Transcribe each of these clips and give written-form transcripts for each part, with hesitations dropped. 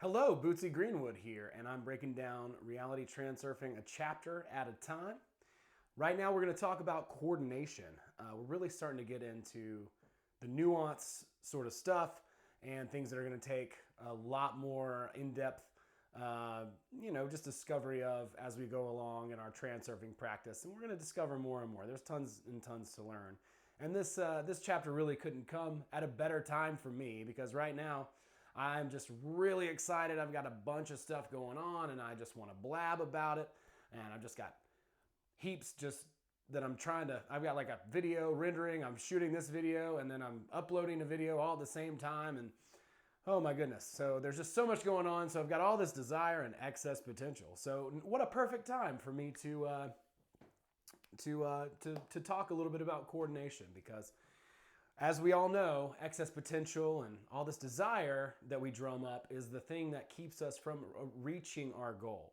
Hello, Bootsy Greenwood here, and I'm breaking down Reality Transurfing a chapter at a time. Right now, we're going to talk about coordination. We're really starting to get into the nuance sort of stuff and things that are going to take a lot more in-depth, just discovery of as we go along in our transurfing practice. And we're going to discover more and more. There's tons and tons to learn. And this chapter really couldn't come at a better time for me because right now, I'm just really excited. I've got a bunch of stuff going on and I just want to blab about it. And I've just got heaps just that I've got like a video rendering. I'm shooting this video and then I'm uploading a video all at the same time. And oh my goodness. So there's just so much going on. So I've got all this desire and excess potential. So what a perfect time for me to talk a little bit about coordination because as we all know, excess potential and all this desire that we drum up is the thing that keeps us from reaching our goal.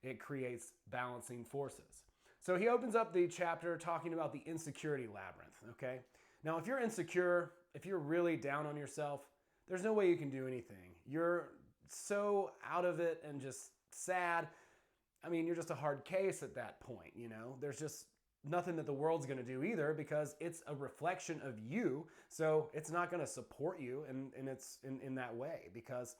It creates balancing forces. So he opens up the chapter talking about the insecurity labyrinth, okay? Now, if you're insecure, if you're really down on yourself, there's no way you can do anything. You're so out of it and just sad. I mean, you're just a hard case at that point, you know? There's just nothing that the world's going to do either because it's a reflection of you. So it's not going to support you in that way because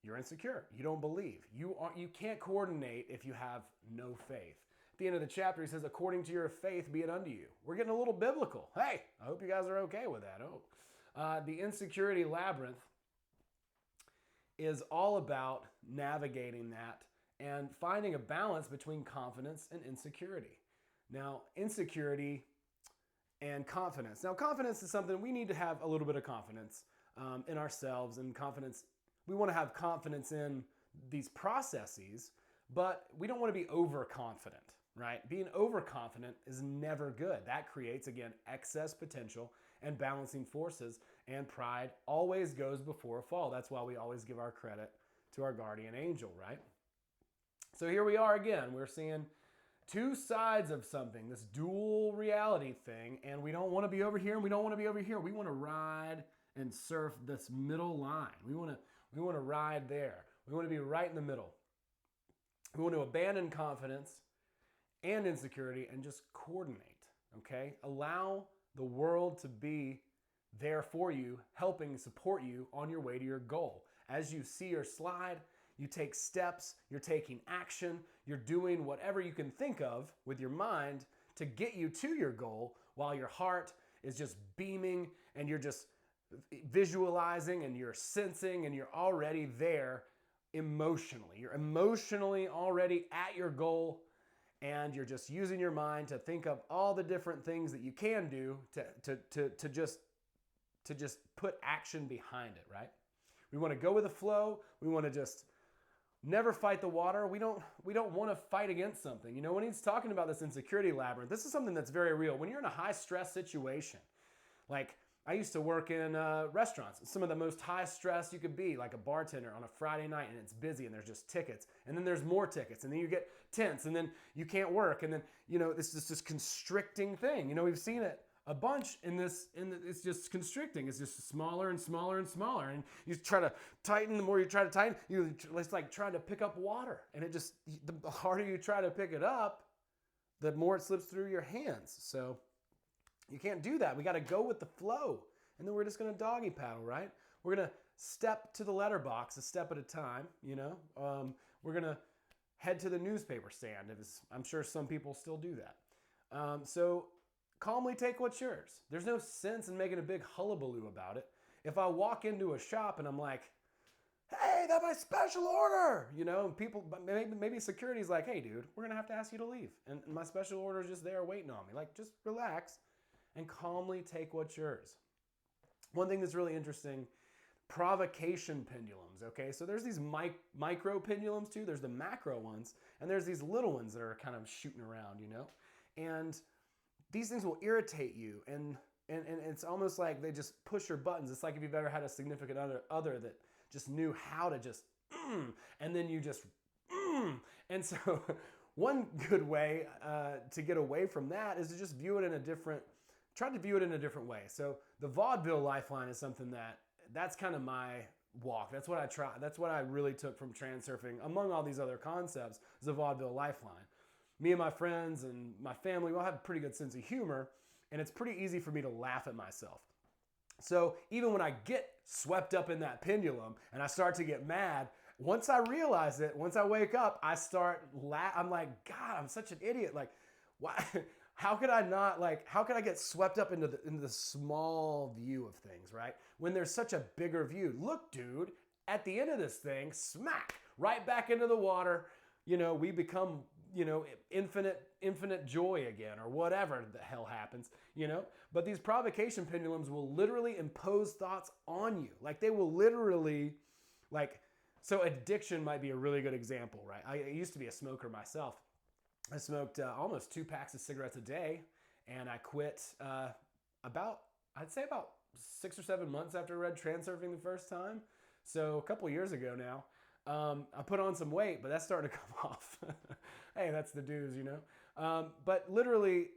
you're insecure. You don't believe. You can't coordinate if you have no faith. At the end of the chapter, he says, according to your faith, be it unto you. We're getting a little biblical. Hey, I hope you guys are okay with that. The insecurity labyrinth is all about navigating that and finding a balance between confidence and insecurity. Now, insecurity and confidence. Now, confidence is something we need to have a little bit of confidence in ourselves and confidence. We want to have confidence in these processes, but we don't want to be overconfident, right? Being overconfident is never good. That creates, again, excess potential and balancing forces, and pride always goes before a fall. That's why we always give our credit to our guardian angel, right? So here we are again. We're seeing two sides of something, this dual reality thing, and we don't want to be over here and we don't want to be over here. We want to ride and surf this middle line. We want to ride there. We want to be right in the middle. We want to abandon confidence and insecurity and just coordinate, okay? Allow the world to be there for you, helping support you on your way to your goal. As you see your slide, you take steps, you're taking action, you're doing whatever you can think of with your mind to get you to your goal while your heart is just beaming and you're just visualizing and you're sensing and you're already there emotionally. You're emotionally already at your goal and you're just using your mind to think of all the different things that you can do to just put action behind it, right? We want to go with the flow. We want to just never fight the water. We don't want to fight against something. You know, when he's talking about this insecurity labyrinth, this is something that's very real. When you're in a high stress situation, like I used to work in restaurants. Some of the most high stress you could be, like a bartender on a Friday night and it's busy and there's just tickets. And then there's more tickets and then you get tense and then you can't work. And then, you know, this is this constricting thing. You know, we've seen it a bunch it's just constricting. It's just smaller and smaller and smaller. And you try to tighten, the more you try to tighten, it's like trying to pick up water. And the harder you try to pick it up, the more it slips through your hands. So you can't do that. We got to go with the flow. And then we're just going to doggy paddle, right? We're going to step to the letterbox a step at a time, you know. We're going to head to the newspaper stand. I'm sure some people still do that. So calmly take what's yours. There's no sense in making a big hullabaloo about it. If I walk into a shop and I'm like, hey, that's my special order, you know, and people, maybe security's like, hey, dude, we're going to have to ask you to leave. And my special order is just there waiting on me. Like, just relax and calmly take what's yours. One thing that's really interesting, provocation pendulums, okay? So there's these micro pendulums too. There's the macro ones, and there's these little ones that are kind of shooting around, you know? And these things will irritate you, and it's almost like they just push your buttons. It's like if you've ever had a significant other that just knew how to just, and then you just, And so one good way to get away from that is to just view it in a different, try to view it in a different way. So the vaudeville lifeline is something that's kind of my walk. That's what I try. That's what I really took from transurfing, among all these other concepts, is the vaudeville lifeline. Me and my friends and my family, we all have a pretty good sense of humor, and it's pretty easy for me to laugh at myself. So even when I get swept up in that pendulum and I start to get mad, once I realize it, once I wake up, I start I'm like, God, I'm such an idiot. Like, why? How could I get swept up into the small view of things, right? When there's such a bigger view. Look, dude, at the end of this thing, smack, right back into the water. We become, infinite joy again, or whatever the hell happens, But these provocation pendulums will literally impose thoughts on you. Like, they will literally, so addiction might be a really good example, right? I used to be a smoker myself. I smoked almost 2 packs of cigarettes a day, and I quit I'd say about 6 or 7 months after I read Transurfing the first time. So a couple years ago now. I put on some weight, but that's starting to come off. Hey, that's the dues, But literally,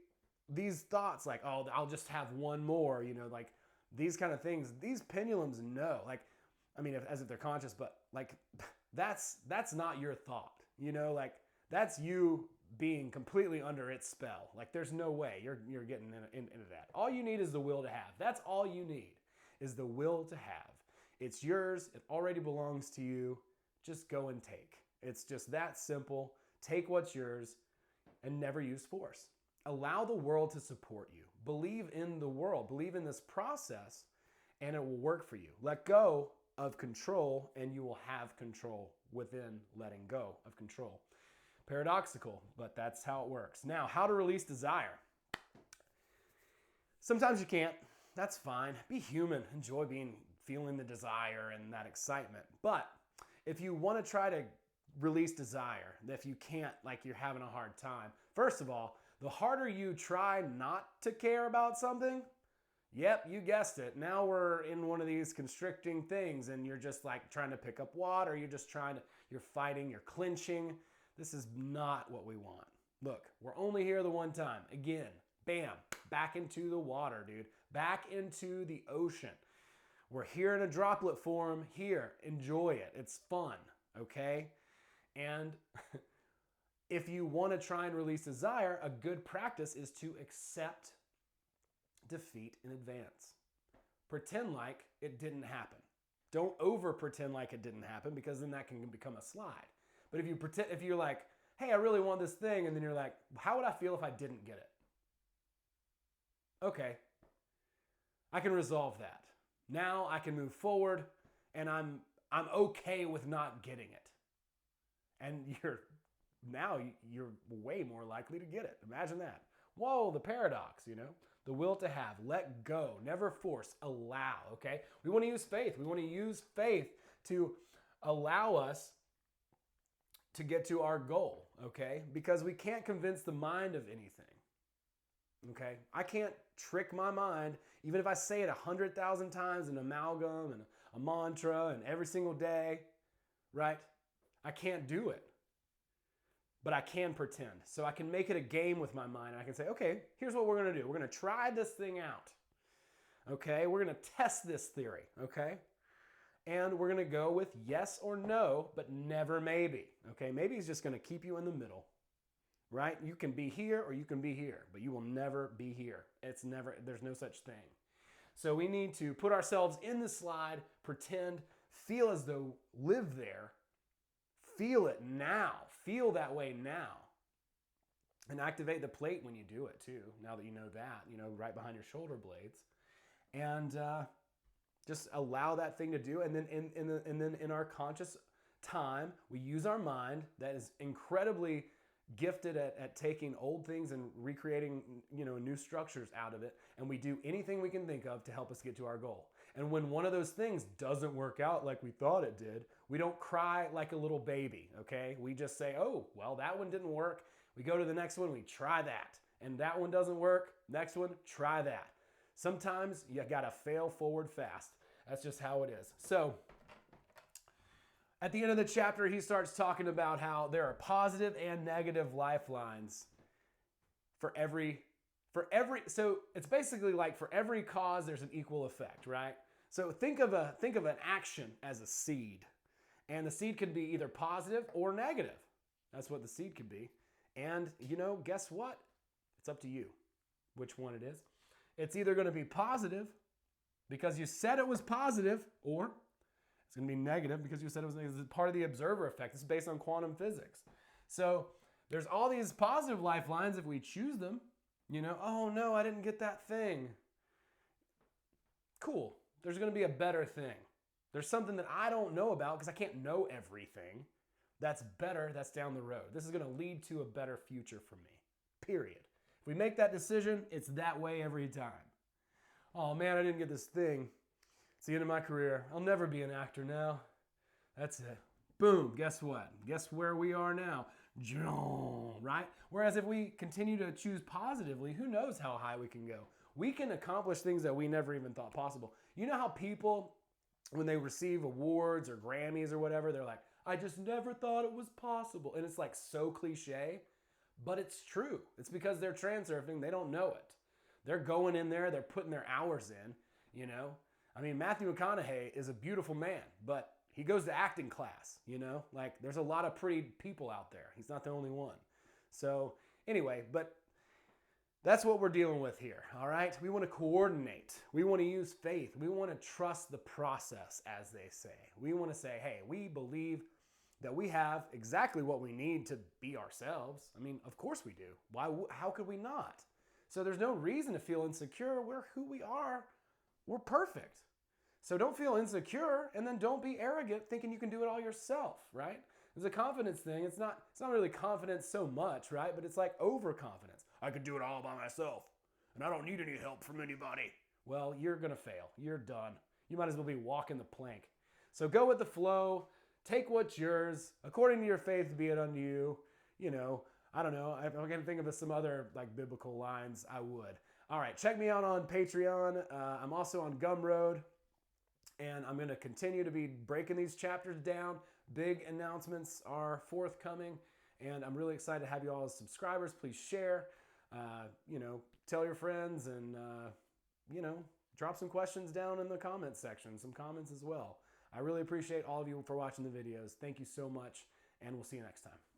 these thoughts like, oh, I'll just have one more, these kind of things, these pendulums know. As if they're conscious, but that's not your thought, that's you being completely under its spell. There's no way you're getting into that. All you need is the will to have. That's all you need is the will to have. It's yours. It already belongs to you. Just go and take. It's just that simple. Take what's yours and never use force. Allow the world to support you. Believe in the world. Believe in this process, and it will work for you. Let go of control, and you will have control within letting go of control. Paradoxical, but that's how it works. Now, how to release desire. Sometimes you can't. That's fine. Be human. Enjoy feeling the desire and that excitement. But if you want to try to release desire, if you can't, you're having a hard time, first of all, the harder you try not to care about something, yep, you guessed it. Now we're in one of these constricting things, and you're just trying to pick up water. You're fighting, you're clinching. This is not what we want. Look, we're only here the one time. Again, bam, back into the water, dude. Back into the ocean. We're here in a droplet form. Here, enjoy it. It's fun, okay? And if you want to try and release desire, a good practice is to accept defeat in advance. Pretend like it didn't happen. Don't over pretend like it didn't happen, because then that can become a slide. But if you're like, hey, I really want this thing, and then you're like, how would I feel if I didn't get it? Okay, I can resolve that. Now I can move forward, and I'm okay with not getting it. And you're way more likely to get it. Imagine that. Whoa, the paradox, The will to have, let go, never force, allow, okay? We want to use faith. We want to use faith to allow us to get to our goal, okay? Because we can't convince the mind of anything, okay? I can't trick my mind, even if I say it 100,000 times, an amalgam and a mantra and every single day, right? I can't do it. But I can pretend. So I can make it a game with my mind. I can say, okay, here's what we're going to do. We're going to try this thing out. Okay? We're going to test this theory. Okay? And we're going to go with yes or no, but never maybe. Okay? Maybe is just going to keep you in the middle. Right? You can be here or you can be here, but you will never be here. There's no such thing. So we need to put ourselves in the slide, pretend, feel as though live there, feel it now. Feel that way now. And activate the plate when you do it too. Now that you know that, right behind your shoulder blades. And just allow that thing to do. And then in our conscious time, we use our mind that is incredibly gifted at taking old things and recreating, new structures out of it. And we do anything we can think of to help us get to our goal. And when one of those things doesn't work out like we thought it did, we don't cry like a little baby, okay? We just say, oh, well, that one didn't work. We go to the next one, we try that. And that one doesn't work, next one, try that. Sometimes you gotta fail forward fast. That's just how it is. So, at the end of the chapter, he starts talking about how there are positive and negative lifelines so it's basically like for every cause, there's an equal effect, right? So think of an action as a seed. And the seed can be either positive or negative. That's what the seed could be. And, guess what? It's up to you which one it is. It's either going to be positive because you said it was positive, or it's going to be negative because you said it was negative. It's part of the observer effect. It's based on quantum physics. So there's all these positive lifelines if we choose them. Oh no, I didn't get that thing. Cool. There's going to be a better thing. There's something that I don't know about because I can't know everything. That's better. That's down the road. This is going to lead to a better future for me. Period. If we make that decision, it's that way every time. Oh man, I didn't get this thing. It's the end of my career. I'll never be an actor now. That's it. Boom. Guess what? Guess where we are now? Right? Whereas if we continue to choose positively, who knows how high we can go? We can accomplish things that we never even thought possible. You know how people, when they receive awards or Grammys or whatever, they're like, I just never thought it was possible. And it's like so cliche, but it's true. It's because they're transurfing. They don't know it. They're going in there. They're putting their hours in, I mean, Matthew McConaughey is a beautiful man, but he goes to acting class, Like, there's a lot of pretty people out there. He's not the only one. So anyway, but that's what we're dealing with here, all right? We want to coordinate. We want to use faith. We want to trust the process, as they say. We want to say, hey, we believe that we have exactly what we need to be ourselves. I mean, of course we do. How could we not? So there's no reason to feel insecure. We're who we are. We're perfect. So don't feel insecure, and then don't be arrogant thinking you can do it all yourself, right? It's a confidence thing. It's not really confidence so much, right? But it's like overconfidence. I could do it all by myself, and I don't need any help from anybody. Well, you're going to fail. You're done. You might as well be walking the plank. So go with the flow. Take what's yours. According to your faith, be it unto you. I don't know. If I can think of some other biblical lines, I would. All right, check me out on Patreon. I'm also on Gumroad, and I'm going to continue to be breaking these chapters down. Big announcements are forthcoming, and I'm really excited to have you all as subscribers. Please share, tell your friends, and, drop some questions down in the comments section, some comments as well. I really appreciate all of you for watching the videos. Thank you so much, and we'll see you next time.